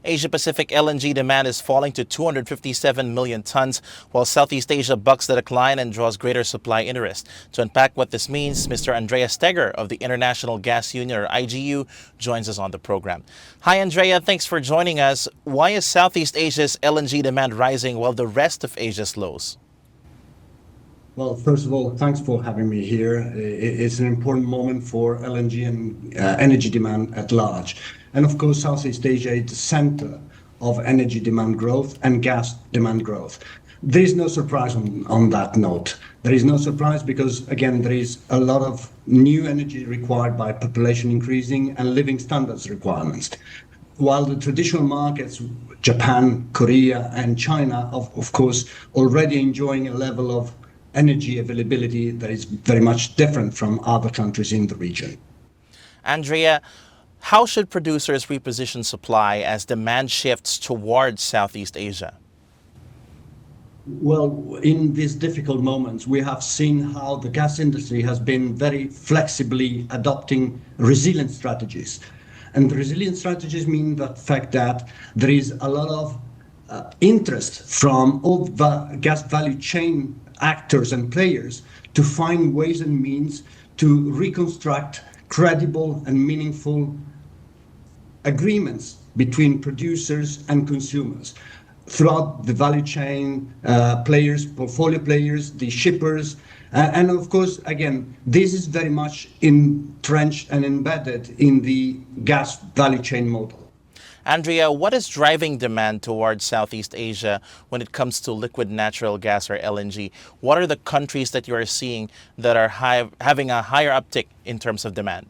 Asia-Pacific LNG demand is falling to 257 million tons, while Southeast Asia bucks the decline and draws greater supply interest. To unpack what this means, Mr. Andrea Steger of the International Gas Union, or IGU, joins us on the program. Hi, Andrea. Thanks for joining us. Why is Southeast Asia's LNG demand rising while the rest of Asia slows? Well, first of all, thanks for having me here. It's an important moment for LNG and energy demand at large. And of course, Southeast Asia is the center of energy demand growth and gas demand growth. There is no surprise on that note. There is no surprise because, again, there is a lot of new energy required by population increasing and living standards requirements. While the traditional markets, Japan, Korea, and China, of course, already enjoying a level of energy availability that is very much different from other countries in the region. Andrea, how should producers reposition supply as demand shifts towards Southeast Asia? Well, in these difficult moments, we have seen how the gas industry has been very flexibly adopting resilient strategies. And the resilient strategies mean the fact that there is a lot of interest from all the gas value chain actors and players to find ways and means to reconstruct credible and meaningful agreements between producers and consumers throughout the value chain, players, portfolio players, the shippers, and of course, again, this is very much entrenched and embedded in the gas value chain model. Andrea, what is driving demand towards Southeast Asia when it comes to liquid natural gas or LNG? What are the countries that you are seeing that are having a higher uptick in terms of demand?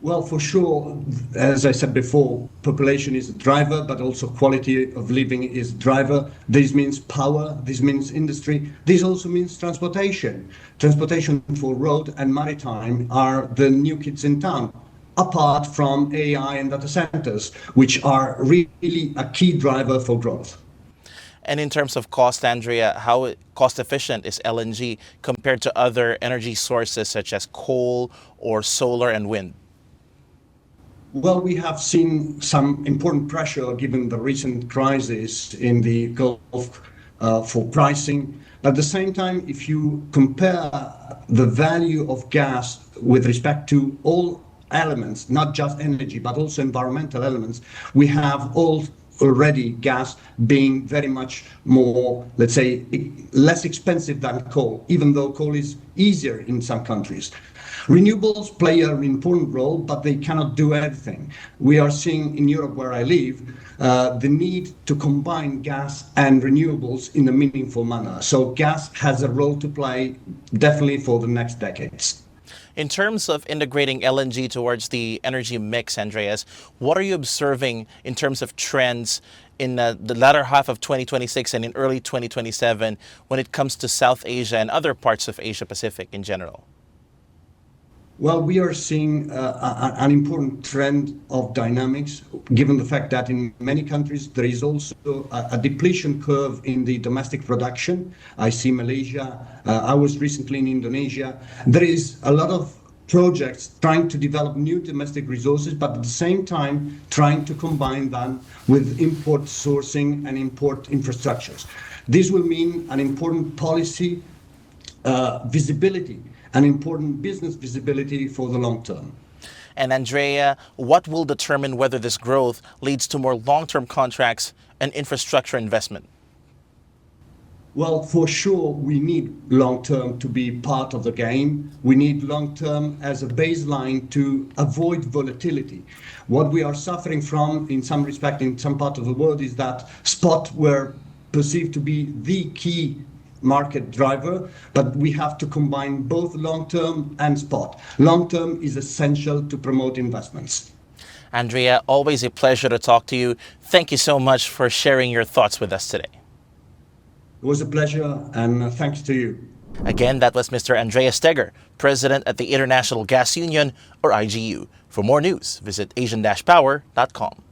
Well, for sure, as I said before, population is a driver, but also quality of living is a driver. This means power, this means industry, this also means transportation. Transportation for road and maritime are the new kids in town, apart from AI and data centers, which are really a key driver for growth. And in terms of cost, Andrea, how cost efficient is LNG compared to other energy sources such as coal or solar and wind? Well, we have seen some important pressure given the recent crisis in the Gulf for pricing. At the same time, if you compare the value of gas with respect to all elements, not just energy, but also environmental elements, we have already gas being very much more, let's say, less expensive than coal, even though coal is easier in some countries. Renewables play an important role, but they cannot do everything. We are seeing in Europe, where I live, the need to combine gas and renewables in a meaningful manner. So gas has a role to play definitely for the next decades. In terms of integrating LNG towards the energy mix, Andreas, what are you observing in terms of trends in the latter half of 2026 and in early 2027 when it comes to South Asia and other parts of Asia Pacific in general? Well, we are seeing an important trend of dynamics, given the fact that in many countries there is also a depletion curve in the domestic production. I see Malaysia, I was recently in Indonesia. There is a lot of projects trying to develop new domestic resources, but at the same time trying to combine them with import sourcing and import infrastructures. This will mean an important policy visibility, an important business visibility for the long term. And Andrea, what will determine whether this growth leads to more long-term contracts and infrastructure investment? Well, for sure, we need long-term to be part of the game. We need long-term as a baseline to avoid volatility. What we are suffering from, in some respect, in some part of the world, is that spot were perceived to be the key market driver, but we have to combine both long-term and spot. Long-term is essential to promote investments. Andrea, always a pleasure to talk to you. Thank you so much for sharing your thoughts with us today. It was a pleasure, and thanks to you. Again, that was Mr. Andrea Steger, President at the International Gas Union, or IGU. For more news, visit asian-power.com.